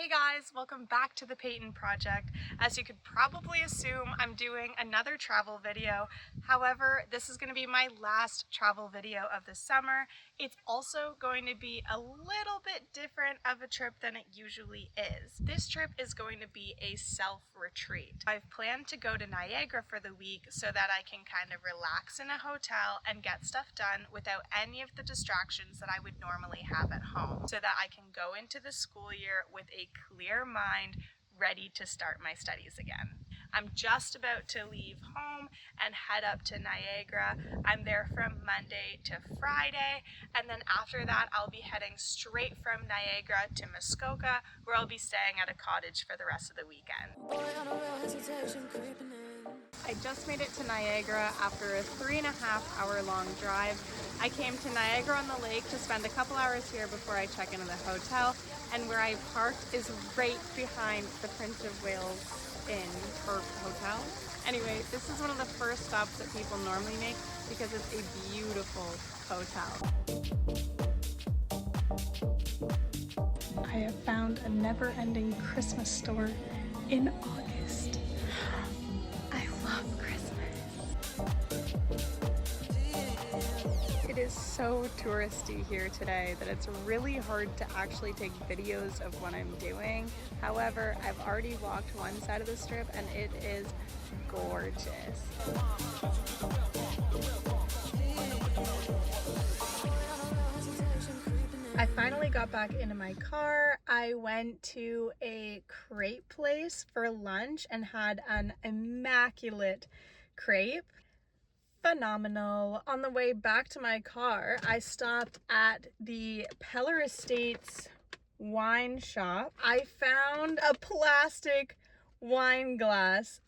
Hey guys, welcome back to the Peyton Project. As you could probably assume, I'm doing another travel video. However, this is going to be my last travel video of the summer. It's also going to be a little bit different of a trip than it usually is. This trip is going to be a self-retreat. I've planned to go to Niagara for the week so that I can kind of relax in a hotel and get stuff done without any of the distractions that I would normally have at home, so that I can go into the school year with a clear mind, ready to start my studies again. I'm just about to leave home and head up to Niagara. I'm there from Monday to Friday, and then after that I'll be heading straight from Niagara to Muskoka, where I'll be staying at a cottage for the rest of the weekend. I just made it to Niagara after a 3.5-hour long drive. I came to Niagara on the Lake to spend a couple hours here before I check into the hotel, and where I parked is right behind the Prince of Wales Inn or hotel. Anyway, this is one of the first stops that people normally make because it's a beautiful hotel. I have found a never-ending Christmas store in August. I love Christmas. It is so touristy here today that it's really hard to actually take videos of what I'm doing. However, I've already walked one side of the strip and it is gorgeous. I finally got back into my car. I went to a crepe place for lunch and had an immaculate crepe. Phenomenal. On the way back to my car, I stopped at the Peller Estates wine shop. I found a plastic wine glass.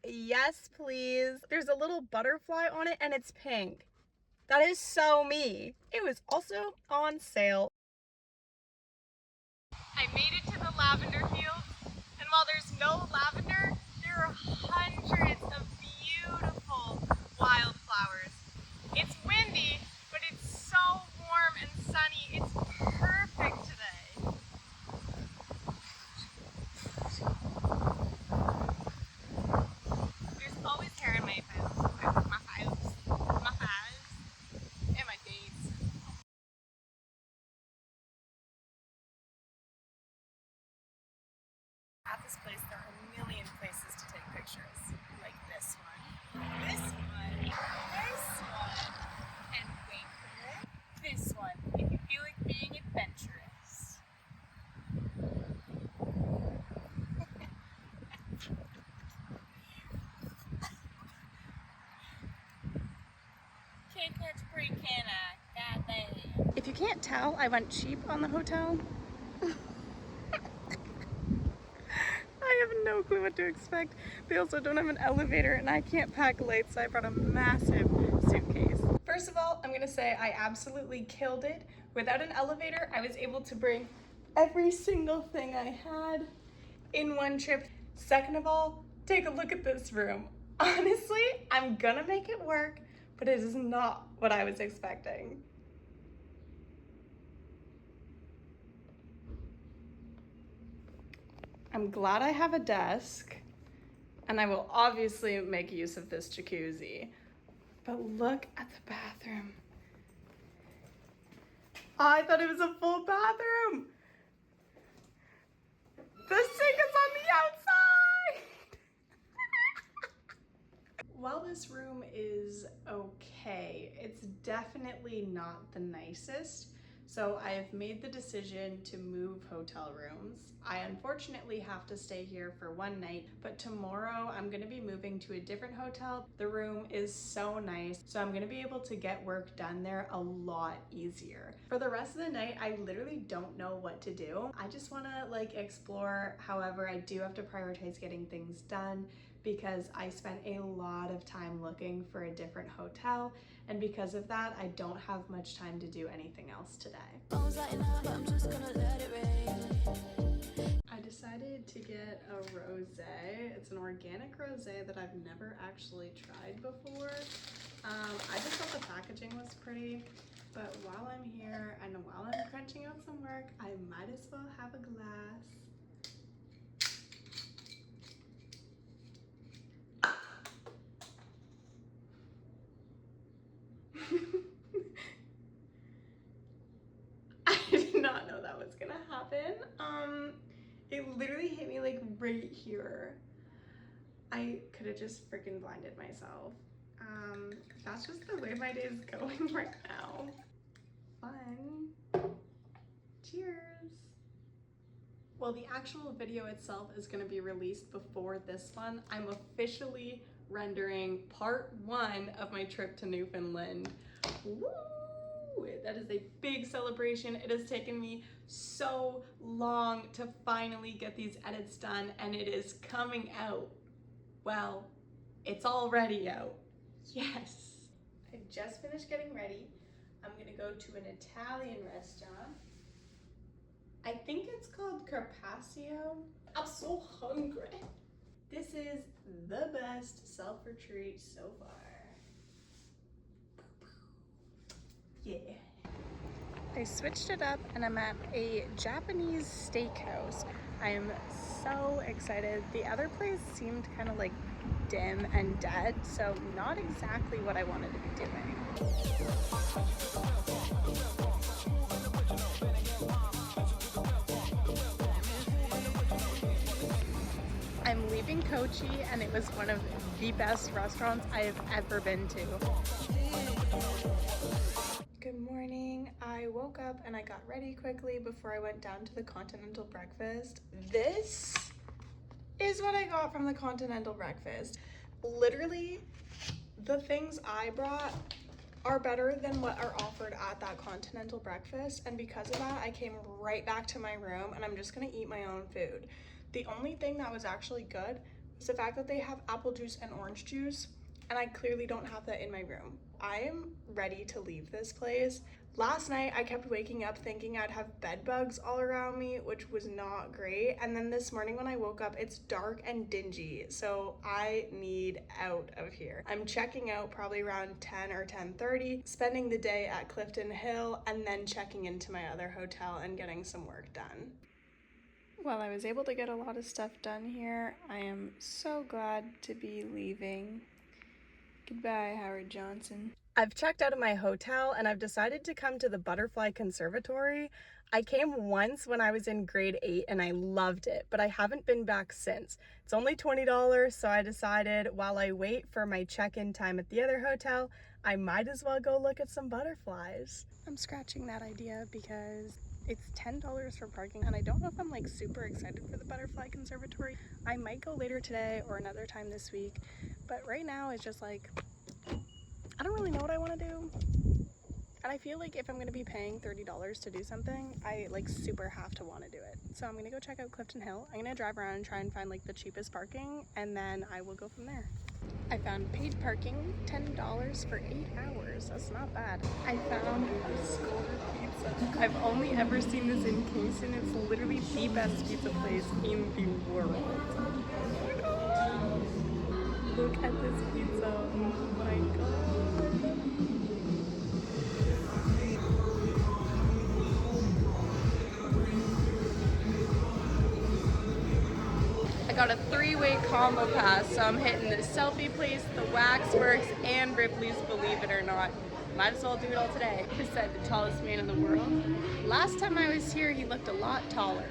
Yes, please. There's a little butterfly on it and it's pink. That is so me. It was also on sale. I made it to the lavender fields, and while there's no lavender, there are hundreds of beautiful wildflowers. It's windy, but it's so warm and sunny. It's perfect today. There's always hair in my eyes, and my face. At this place, there are a million places to take pictures, like this one, and wait for it, this one, if you feel like being adventurous. Can't catch a break, can I? Goddamn. If you can't tell, I went cheap on the hotel. I have no clue what to expect. They also don't have an elevator and I can't pack light, so I brought a massive suitcase. First of all, I'm gonna say I absolutely killed it. Without an elevator, I was able to bring every single thing I had in one trip. Second of all, take a look at this room. Honestly, I'm gonna make it work, but it is not what I was expecting. I'm glad I have a desk, and I will obviously make use of this jacuzzi. But look at the bathroom. I thought it was a full bathroom. The sink is on the outside. While this room is okay, it's definitely not the nicest. So I have made the decision to move hotel rooms. I unfortunately have to stay here for one night, but tomorrow I'm gonna be moving to a different hotel. The room is so nice, so I'm gonna be able to get work done there a lot easier. For the rest of the night, I literally don't know what to do. I just wanna explore. However, I do have to prioritize getting things done because I spent a lot of time looking for a different hotel, and because of that, I don't have much time to do anything else today. I decided to get a rosé. It's an organic rosé that I've never actually tried before. I just thought the packaging was pretty, but while I'm here and while I'm crunching out some work, I might as well have a glass. happen. It literally hit me like right here. I could have just freaking blinded myself. That's just the way my day is going right now. Fun. Cheers. Well, the actual video itself is going to be released before this one. I'm officially rendering part 1 of my trip to Newfoundland. Woo! That is a big celebration. It has taken me so long to finally get these edits done, and it is coming out. Well, it's already out. Yes. I just finished getting ready. I'm gonna go to an Italian restaurant. I think it's called Carpaccio. I'm so hungry. This is the best self-retreat so far. Yeah. I switched it up and I'm at a Japanese steakhouse. I am so excited. The other place seemed kind of like dim and dead, so not exactly what I wanted to be doing. I'm leaving Kochi and it was one of the best restaurants I have ever been to. Good morning. I woke up and I got ready quickly before I went down to the continental breakfast. This is what I got from the continental breakfast. Literally, the things I brought are better than what are offered at that continental breakfast, and because of that I came right back to my room and I'm just gonna eat my own food. The only thing that was actually good was the fact that they have apple juice and orange juice, and I clearly don't have that in my room. I am ready to leave this place. Last night I kept waking up thinking I'd have bed bugs all around me, which was not great. And then this morning when I woke up, it's dark and dingy, so I need out of here. I'm checking out probably around 10 or 10:30, spending the day at Clifton Hill, and then checking into my other hotel and getting some work done. Well, I was able to get a lot of stuff done here. I am so glad to be leaving. Goodbye, Howard Johnson. I've checked out of my hotel and I've decided to come to the Butterfly Conservatory. I came once when I was in grade 8 and I loved it, but I haven't been back since. It's only $20, so I decided while I wait for my check-in time at the other hotel, I might as well go look at some butterflies. I'm scratching that idea because it's $10 for parking and I don't know if I'm like super excited for the Butterfly Conservatory. I might go later today or another time this week, but right now it's just like, I don't really know what I want to do. And I feel like if I'm going to be paying $30 to do something, I like super have to want to do it. So I'm going to go check out Clifton Hill. I'm going to drive around and try and find like the cheapest parking, and then I will go from there. I found paid parking, $10 for 8 hours. That's not bad. I found a Score Pizza. I've only ever seen this in Kingston. It's literally the best pizza place in the world. Look at this pizza. Oh my god. I got a 3-way combo pass, so I'm hitting the selfie place, the Waxworks, and Ripley's Believe It or Not. Might as well do it all today. He said the tallest man in the world. Last time I was here, he looked a lot taller.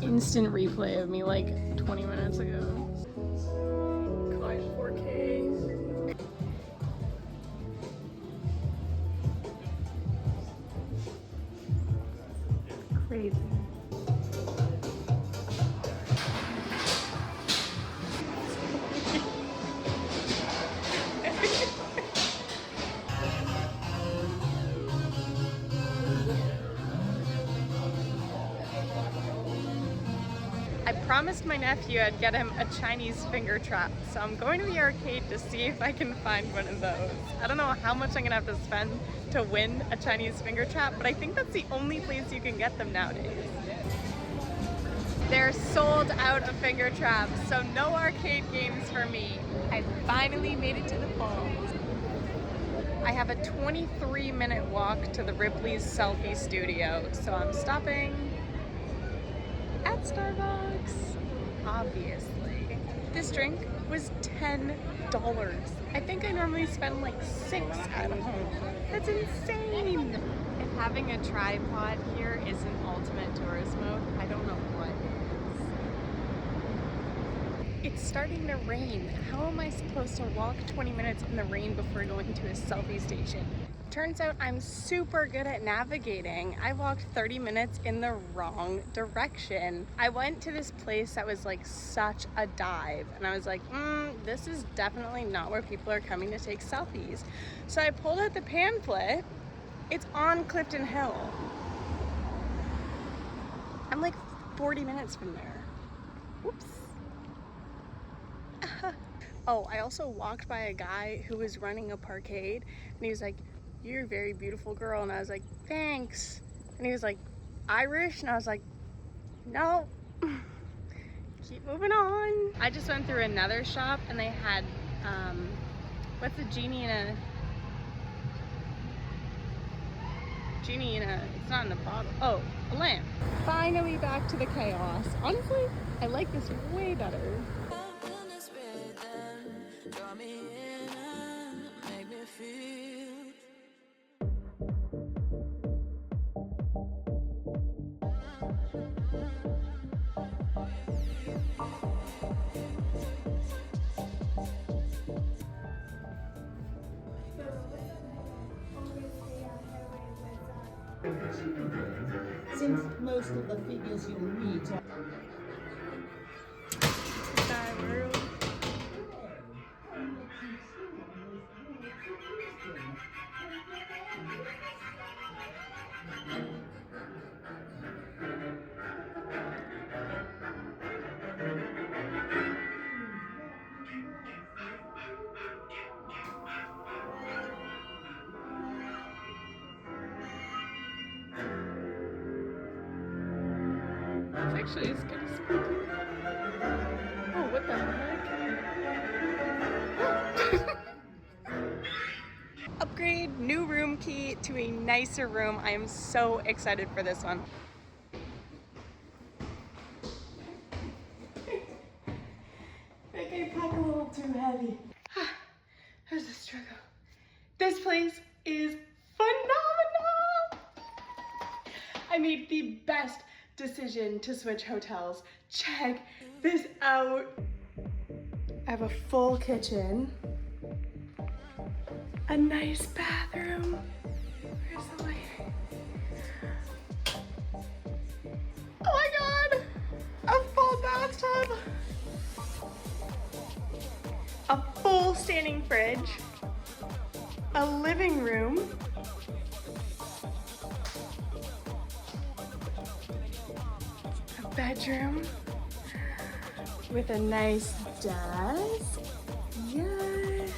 Instant replay of me like 20 minutes ago. Quiet 4K. Crazy. I promised my nephew I'd get him a Chinese finger trap, so I'm going to the arcade to see if I can find one of those. I don't know how much I'm gonna have to spend to win a Chinese finger trap, but I think that's the only place you can get them nowadays. They're sold out of finger traps, so no arcade games for me. I finally made it to the falls. I have a 23-minute walk to the Ripley's selfie studio, so I'm stopping at Starbucks, obviously. This drink was $10. I think I normally spend like $6 at home. That's insane. If having a tripod here isn't ultimate tourist mode, I don't know what is. It's starting to rain. How am I supposed to walk 20 minutes in the rain before going to a selfie station? Turns out I'm super good at navigating. I walked 30 minutes in the wrong direction. I went to this place that was like such a dive, and I was like, this is definitely not where people are coming to take selfies. So I pulled out the pamphlet. It's on Clifton Hill. I'm like 40 minutes from there. Whoops. Oh, I also walked by a guy who was running a parkade, and he was like, "You're a very beautiful girl." And I was like, "Thanks." And he was like, "Irish?" And I was like, "No." Keep moving on. I just went through another shop and they had, what's a genie in a, it's not in a bottle. Oh, a lamp. Finally back to the chaos. Honestly, I like this way better. Since most of the figures you'll meet are It's actually as good as spooky. Oh, what the heck? Upgrade, new room key to a nicer room. I am so excited for this one. I think I pack a little too heavy. There's the struggle. This place is phenomenal. I made the best decision to switch hotels. Check this out. I have a full kitchen, a nice bathroom. Where's the lighting? Oh my God, a full bathtub, a full standing fridge, a living room, a bedroom with a nice desk. Yes.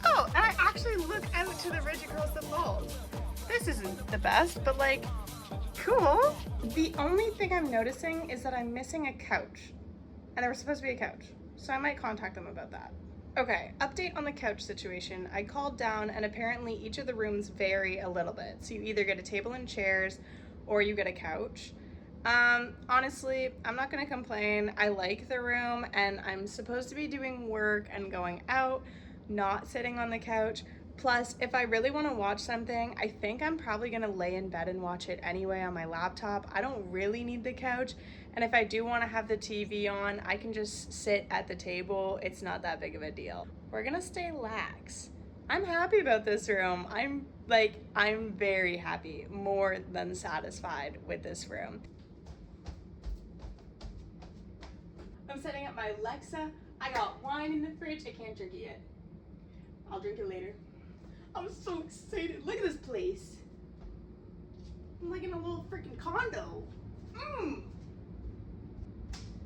Oh, and I actually look out to the ridge across the falls. This isn't the best, but like, cool. The only thing I'm noticing is that I'm missing a couch, and there was supposed to be a couch, so I might contact them about that. Okay, update on the couch situation. I called down, and apparently each of the rooms vary a little bit. So you either get a table and chairs or you get a couch. Honestly, I'm not gonna complain. I like the room, and I'm supposed to be doing work and going out, not sitting on the couch. Plus, if I really want to watch something, I think I'm probably gonna lay in bed and watch it anyway on my laptop. I don't really need the couch, and if I do want to have the TV on, I can just sit at the table. It's not that big of a deal. We're gonna stay lax. I'm happy about this room. I'm very happy, more than satisfied with this room. I'm setting up my Alexa. I got wine in the fridge. I can't drink it yet. I'll drink it later. I'm so excited. Look at this place. I'm like in a little freaking condo.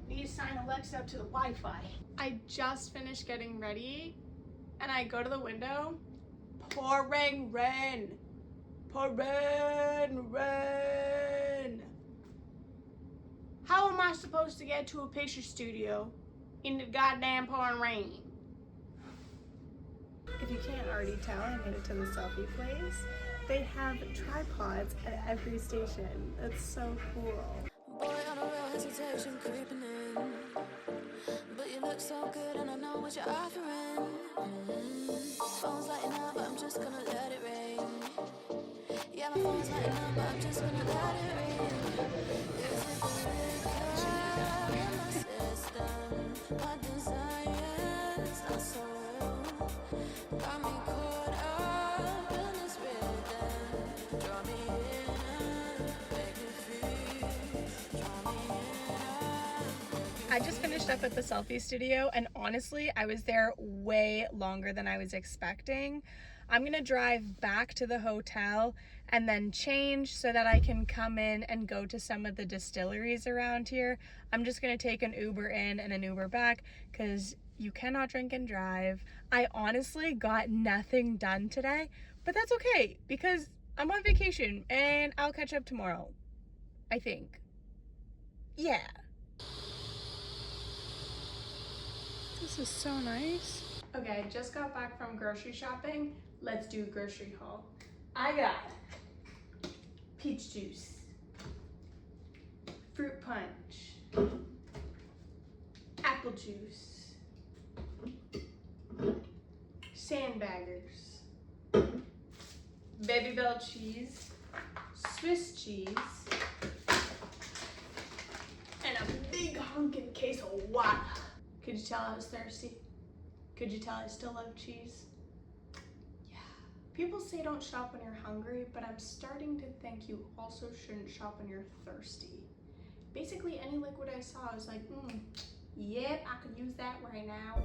Need to sign Alexa up to the Wi-Fi. I just finished getting ready and I go to the window. Pouring rain. Pouring rain. How am I supposed to get to a picture studio in the goddamn pouring rain? If you can't already tell, I made it to the selfie place. They have tripods at every station. That's so cool. Boy, on a real hesitation creeping in. But you look so good and I know what you're offering. Phone's lighting up, but I'm just gonna let it ring. Yeah, my phone's lighting up, but I'm just gonna let it ring. Is it the liquor in my system? My desires not so real. Got me caught up in this rhythm. Draw me in and make me feel. Draw me in. I just finished up at the selfie studio, and honestly, I was there way longer than I was expecting. I'm gonna drive back to the hotel and then change so that I can come in and go to some of the distilleries around here. I'm just gonna take an Uber in and an Uber back because you cannot drink and drive. I honestly got nothing done today, but that's okay because I'm on vacation and I'll catch up tomorrow, I think. Yeah. This is so nice. Okay, I just got back from grocery shopping. Let's do a grocery haul. I got peach juice, fruit punch, apple juice, sandbaggers, Baby Bell cheese, Swiss cheese, and a big honkin' case of water. Could you tell I was thirsty? Could you tell I still love cheese? Yeah. People say don't shop when you're hungry, but I'm starting to think you also shouldn't shop when you're thirsty. Basically, any liquid I saw, I was like, yep, I could use that right now.